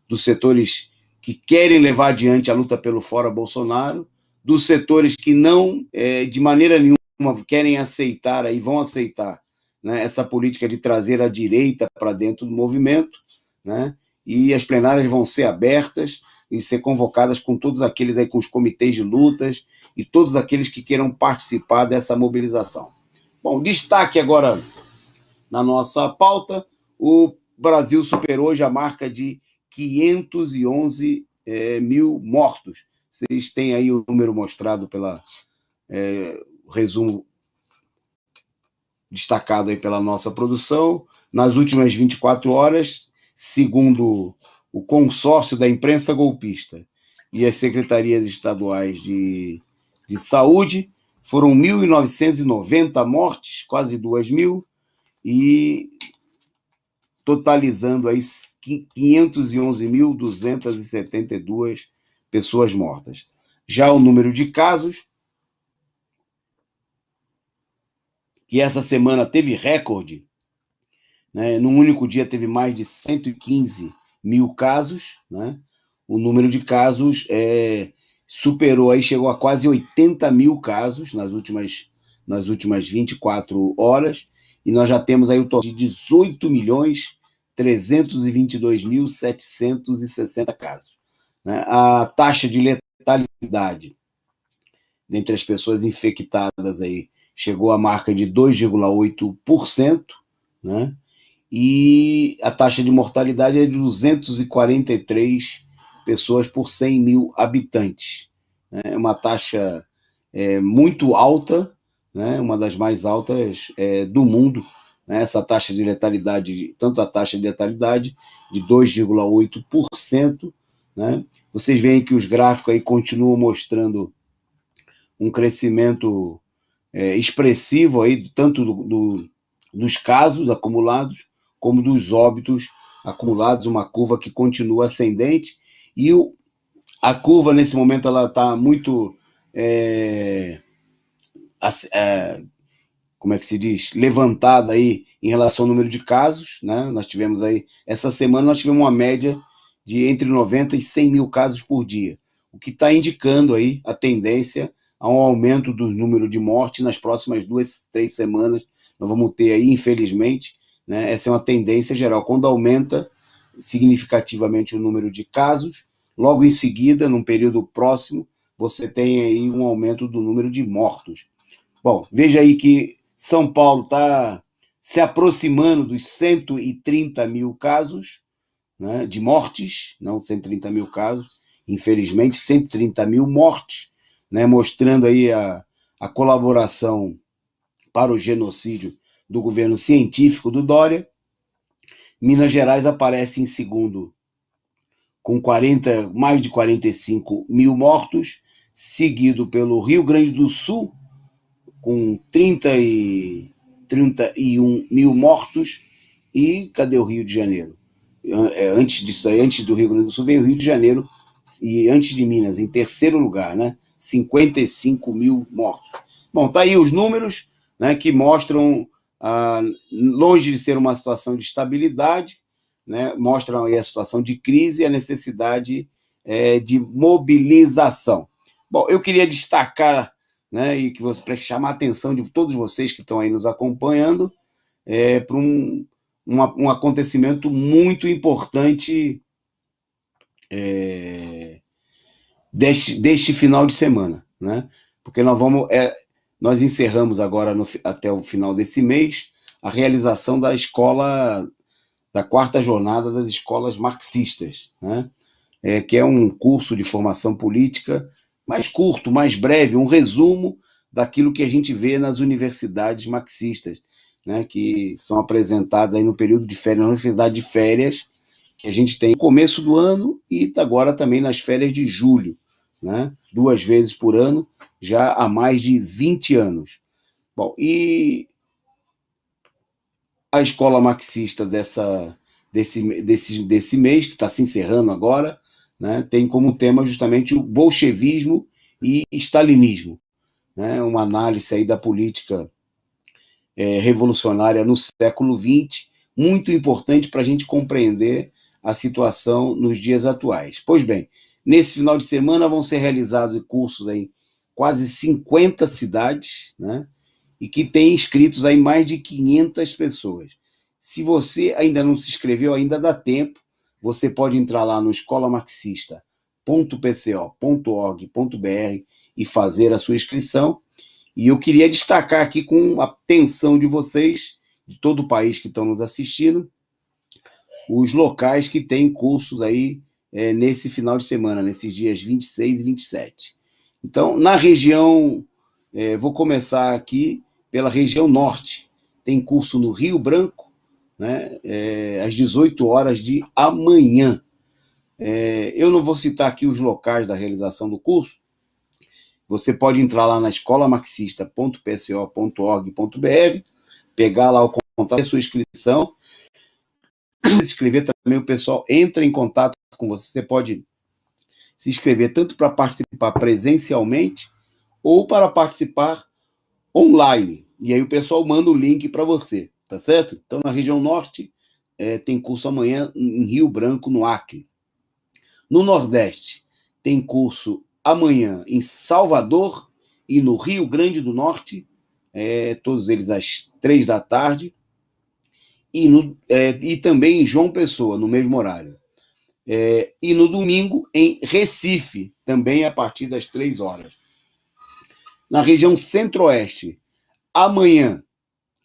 dos setores que querem levar adiante a luta pelo fora Bolsonaro, dos setores que não, de maneira nenhuma, querem aceitar e vão aceitar, né, essa política de trazer a direita para dentro do movimento, né, e as plenárias vão ser abertas e ser convocadas com todos aqueles aí, com os comitês de lutas e todos aqueles que queiram participar dessa mobilização. Bom, destaque agora na nossa pauta, o Brasil superou já a marca de 511 mil mortos. Vocês têm aí o número mostrado pela resumo destacado aí pela nossa produção. Nas últimas 24 horas, segundo o consórcio da imprensa golpista e as secretarias estaduais de saúde, foram 1.990 mortes, quase 2.000, e totalizando aí 511.272 pessoas mortas. Já o número de casos, que essa semana teve recorde, né? Num único dia teve mais de 115 mil casos, né? O número de casos superou, aí chegou a quase 80 mil casos nas últimas 24 horas, e nós já temos aí o total de 18.322.760 casos. Né? A taxa de letalidade dentre as pessoas infectadas aí chegou à marca de 2,8%, né? E a taxa de mortalidade é de 243 pessoas por 100 mil habitantes. É uma taxa muito alta, né? Uma das mais altas do mundo, né? Essa taxa de letalidade, tanto a taxa de letalidade de 2,8%, né? Vocês veem que os gráficos aí continuam mostrando um crescimento expressivo aí, tanto dos casos acumulados, como dos óbitos acumulados, uma curva que continua ascendente, e a curva, nesse momento, ela está muito, como é que se diz, levantada aí em relação ao número de casos, né? Nós tivemos aí, essa semana nós tivemos uma média de entre 90 e 100 mil casos por dia, o que está indicando aí a tendência a um aumento do número de mortes nas próximas 2, 3 semanas. Nós vamos ter aí, infelizmente, né, essa é uma tendência geral. Quando aumenta significativamente o número de casos, logo em seguida, num período próximo, você tem aí um aumento do número de mortos. Bom, veja aí que São Paulo está se aproximando dos 130 mil casos, né, de mortes, não 130 mil casos, infelizmente, 130 mil mortes, né, mostrando aí a colaboração para o genocídio do governo científico do Dória. Minas Gerais aparece em segundo, com mais de 45 mil mortos, seguido pelo Rio Grande do Sul, com 31 mil mortos, e cadê o Rio de Janeiro? Antes disso aí, antes do Rio Grande do Sul, veio o Rio de Janeiro, e antes de Minas, em terceiro lugar, né? 55 mil mortos. Bom, tá aí os números, né, que mostram, longe de ser uma situação de estabilidade, né, mostram aí a situação de crise e a necessidade de mobilização. Bom, eu queria destacar, né, e que para chamar a atenção de todos vocês que estão aí nos acompanhando, para um acontecimento muito importante deste final de semana, né? Porque nós encerramos agora, até o final desse mês, a realização da escola da quarta jornada das escolas marxistas, né? Que é um curso de formação política mais curto, mais breve, um resumo daquilo que a gente vê nas universidades marxistas, né, que são apresentadas aí no período de férias, na universidade de férias, que a gente tem no começo do ano e agora também nas férias de julho, né, 2 vezes por ano, já há mais de 20 anos. Bom, e a escola marxista desse mês, que está se encerrando agora, né, tem como tema justamente o bolchevismo e stalinismo, né, uma análise aí da política revolucionária no século XX, muito importante para a gente compreender a situação nos dias atuais. Pois bem, nesse final de semana vão ser realizados cursos em quase 50 cidades, né, e que tem inscritos aí mais de 500 pessoas. Se você ainda não se inscreveu, ainda dá tempo. Você pode entrar lá no escolamarxista.pco.org.br e fazer a sua inscrição. E eu queria destacar aqui, com a atenção de vocês, de todo o país que estão nos assistindo, os locais que têm cursos aí nesse final de semana, nesses dias 26 e 27. Então, na região, vou começar aqui pela região norte. Tem curso no Rio Branco, né, às 18 horas de amanhã. Eu não vou citar aqui os locais da realização do curso. Você pode entrar lá na escolamarxista.pco.org.br, pegar lá o contato da sua inscrição, se inscrever também, o pessoal entra em contato com você. Você pode se inscrever tanto para participar presencialmente ou para participar online. E aí o pessoal manda o link para você, tá certo? Então, na região norte, tem curso amanhã em Rio Branco, no Acre. No Nordeste, tem curso amanhã em Salvador e no Rio Grande do Norte, todos eles às 3 da tarde, e também em João Pessoa, no mesmo horário. E no domingo, em Recife, também a partir das 3 horas. Na região Centro-Oeste, amanhã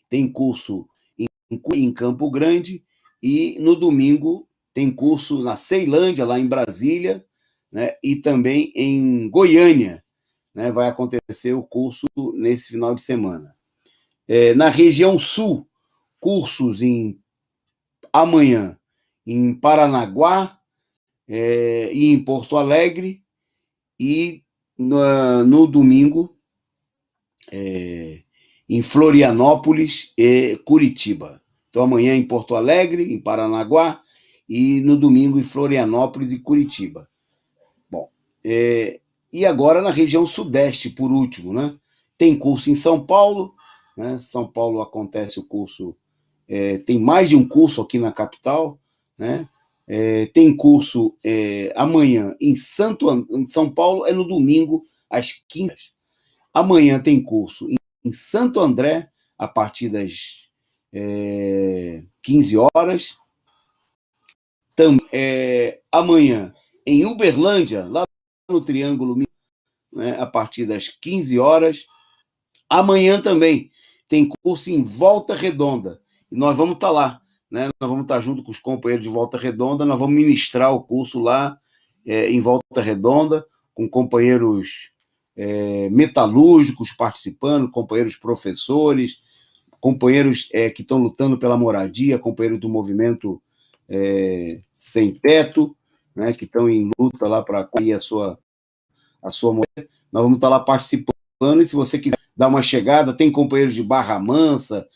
tem curso em Campo Grande, e no domingo tem curso na Ceilândia, lá em Brasília, né, e também em Goiânia, né, vai acontecer o curso nesse final de semana. Na região sul, cursos amanhã em Paranaguá e em Porto Alegre, e no domingo em Florianópolis e Curitiba. Então, amanhã em Porto Alegre, em Paranaguá, e no domingo em Florianópolis e Curitiba. Bom, e agora na região sudeste, por último, né? Tem curso em São Paulo, né? São Paulo acontece o curso, tem mais de um curso aqui na capital, né? Tem curso amanhã em São Paulo, no domingo, às 15 horas. Amanhã tem curso em Santo André, a partir das 15 horas. Também, amanhã, em Uberlândia, lá no Triângulo, né, a partir das 15 horas. Amanhã também tem curso em Volta Redonda. E nós vamos estar lá, né? Nós vamos estar junto com os companheiros de Volta Redonda, nós vamos ministrar o curso lá em Volta Redonda, com companheiros metalúrgicos participando, companheiros professores, companheiros que estão lutando pela moradia, companheiros do movimento Sem Teto, né, que estão em luta lá para conseguir a sua moradia. Nós vamos estar lá participando, e se você quiser dar uma chegada, tem companheiros de Barra Mansa,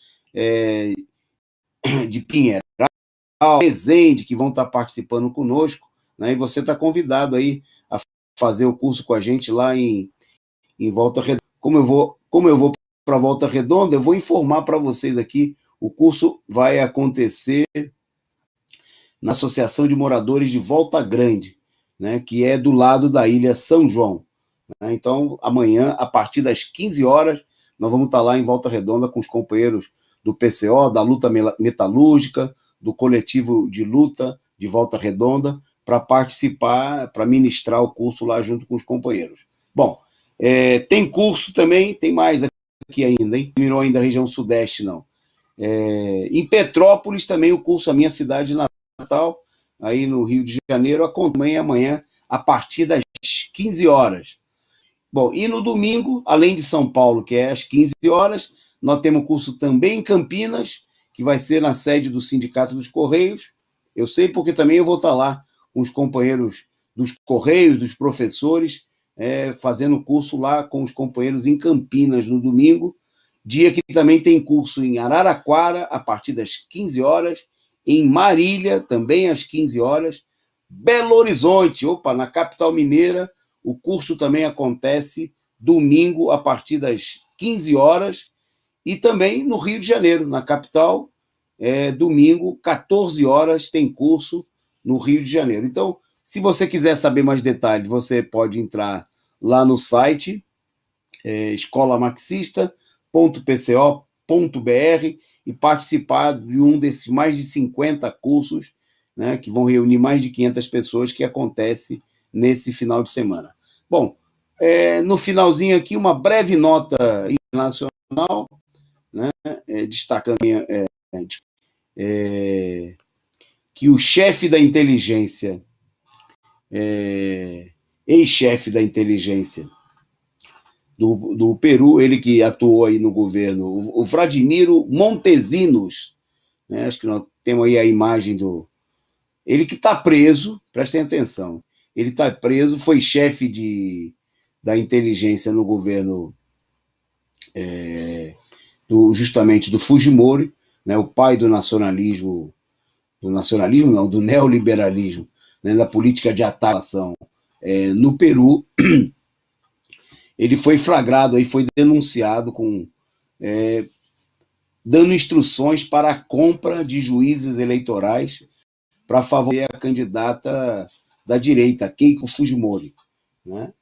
de Pinheiral, Resende, que vão estar participando conosco, né, e você está convidado aí a fazer o curso com a gente lá em Volta Redonda. Como eu vou para Volta Redonda, eu vou informar para vocês aqui, o curso vai acontecer na Associação de Moradores de Volta Grande, né, que é do lado da Ilha São João. Né? Então, amanhã, a partir das 15 horas, nós vamos estar lá em Volta Redonda com os companheiros do PCO, da luta metalúrgica, do coletivo de luta de Volta Redonda, para participar, para ministrar o curso lá junto com os companheiros. Bom, tem curso também, tem mais aqui ainda, hein? Não mirou ainda a região sudeste, não. Em Petrópolis também o curso A Minha Cidade Natal, aí no Rio de Janeiro, acompanha amanhã a partir das 15 horas. Bom, e no domingo, além de São Paulo, que é às 15 horas, nós temos um curso também em Campinas, que vai ser na sede do Sindicato dos Correios. Eu sei porque também eu vou estar lá com os companheiros dos Correios, dos professores, fazendo curso lá com os companheiros em Campinas no domingo, dia que também tem curso em Araraquara, a partir das 15 horas, em Marília, também às 15 horas, Belo Horizonte, na capital mineira, o curso também acontece domingo a partir das 15 horas, e também no Rio de Janeiro, na capital, domingo, 14 horas, tem curso no Rio de Janeiro. Então, se você quiser saber mais detalhes, você pode entrar lá no site escolamarxista.pco.br e participar de um desses mais de 50 cursos, né, que vão reunir mais de 500 pessoas, que acontece nesse final de semana. Bom, no finalzinho aqui, uma breve nota internacional, né, destacando que o chefe da inteligência, ex-chefe da inteligência do Peru, ele que atuou aí no governo, o Vladimiro Montesinos, né, acho que nós temos aí a imagem ele que está preso, prestem atenção, ele está preso, foi chefe da inteligência no governo justamente do Fujimori, né, o pai do nacionalismo não, do neoliberalismo, né, da política de atacação no Peru. Ele foi flagrado, aí foi denunciado dando instruções para a compra de juízes eleitorais para favorecer a candidata da direita, Keiko Fujimori, né?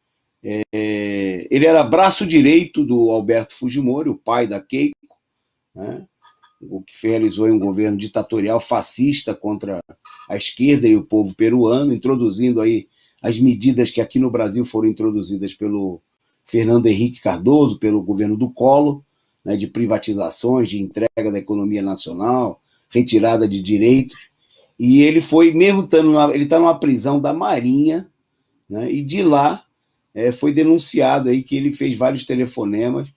Ele era braço direito do Alberto Fujimori, o pai da Keiko, né? O que realizou um governo ditatorial fascista contra a esquerda e o povo peruano, introduzindo aí as medidas que aqui no Brasil foram introduzidas pelo Fernando Henrique Cardoso, pelo governo do Collor, né, de privatizações, de entrega da economia nacional, retirada de direitos. E ele foi, mesmo ele está numa prisão da Marinha, né, e de lá foi denunciado aí que ele fez vários telefonemas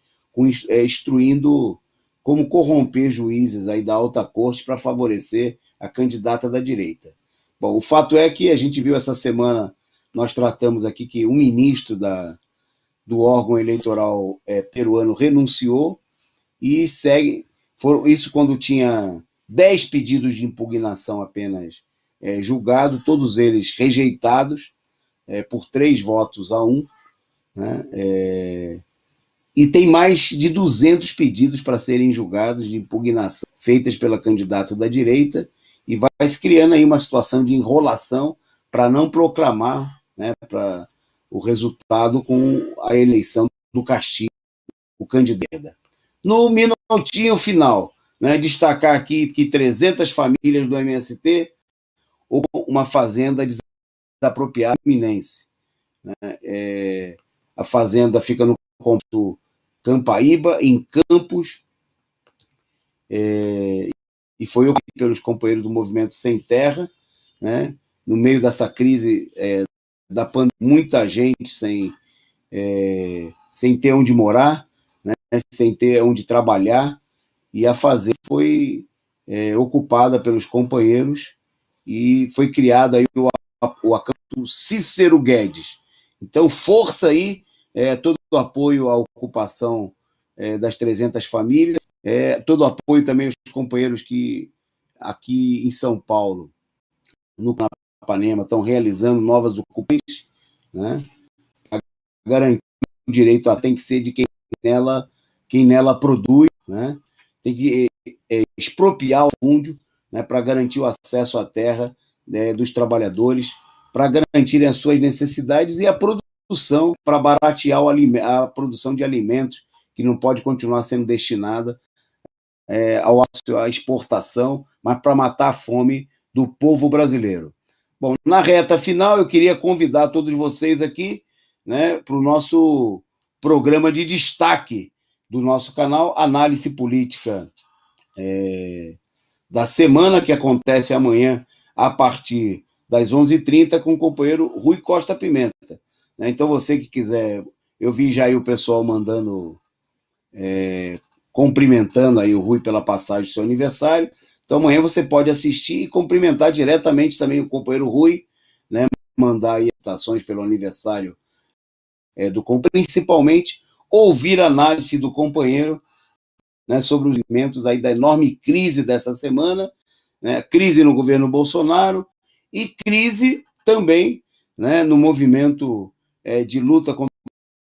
instruindo como corromper juízes aí da alta corte para favorecer a candidata da direita. Bom, o fato é que a gente viu essa semana, nós tratamos aqui que o ministro do órgão eleitoral peruano renunciou e segue. Isso quando tinha 10 pedidos de impugnação apenas julgados, todos eles rejeitados por 3 votos a 1, né? E tem mais de 200 pedidos para serem julgados de impugnação feitas pela candidata da direita, e vai se criando aí uma situação de enrolação para não proclamar, né, para o resultado com a eleição do Castillo, o candidato. No minutinho final, né, destacar aqui que 300 famílias do MST ocupam uma fazenda desapropriada Minense. Né? A fazenda fica no complexo Campaíba, em Campos, e foi ocupado pelos companheiros do Movimento Sem Terra, né? No meio dessa crise da pandemia, muita gente sem ter onde morar, né? Sem ter onde trabalhar, e a fazenda foi ocupada pelos companheiros e foi criado aí o acampamento Cícero Guedes. Então, força aí, todo o apoio à ocupação das 300 famílias, todo o apoio também aos companheiros que aqui em São Paulo, no Paranapanema, estão realizando novas ocupações, né? A garantir o direito tem que ser de quem nela produz, né? Tem que expropriar o fundo, né, para garantir o acesso à terra dos trabalhadores, para garantirem as suas necessidades e a produção, para baratear a produção de alimentos, que não pode continuar sendo destinada à exportação, mas para matar a fome do povo brasileiro. Bom, na reta final, eu queria convidar todos vocês aqui, né, para o nosso programa de destaque do nosso canal, Análise Política da semana, que acontece amanhã, a partir das 11h30, com o companheiro Rui Costa Pimenta. Então, você que quiser, eu vi já aí o pessoal mandando, cumprimentando aí o Rui pela passagem do seu aniversário. Então, amanhã você pode assistir e cumprimentar diretamente também o companheiro Rui, né? Mandar aí citações pelo aniversário do companheiro, principalmente ouvir a análise do companheiro, né, sobre os elementos aí da enorme crise dessa semana, né, crise no governo Bolsonaro e crise também, né, no movimento de luta contra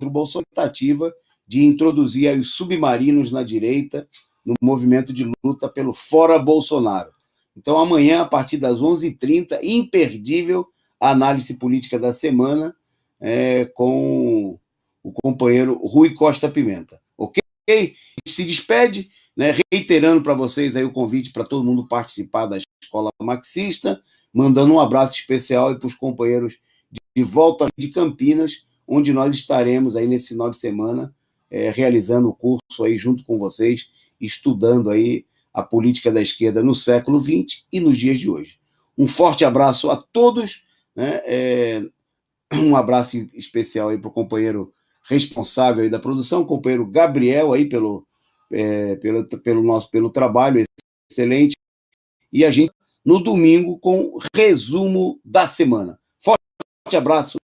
o Bolsonaro, tentativa de introduzir aí os submarinos na direita no movimento de luta pelo Fora Bolsonaro. Então, amanhã, a partir das 11h30, imperdível a análise política da semana com o companheiro Rui Costa Pimenta. Ok? A gente se despede, né, reiterando para vocês aí o convite para todo mundo participar da Escola Marxista, mandando um abraço especial para os companheiros de Volta de Campinas, onde nós estaremos aí nesse final de semana realizando o curso aí junto com vocês, estudando aí a política da esquerda no século XX e nos dias de hoje. Um forte abraço a todos, né? Um abraço especial aí para o companheiro responsável aí da produção, o companheiro Gabriel aí pelo trabalho excelente, e a gente no domingo com resumo da semana. Forte abraço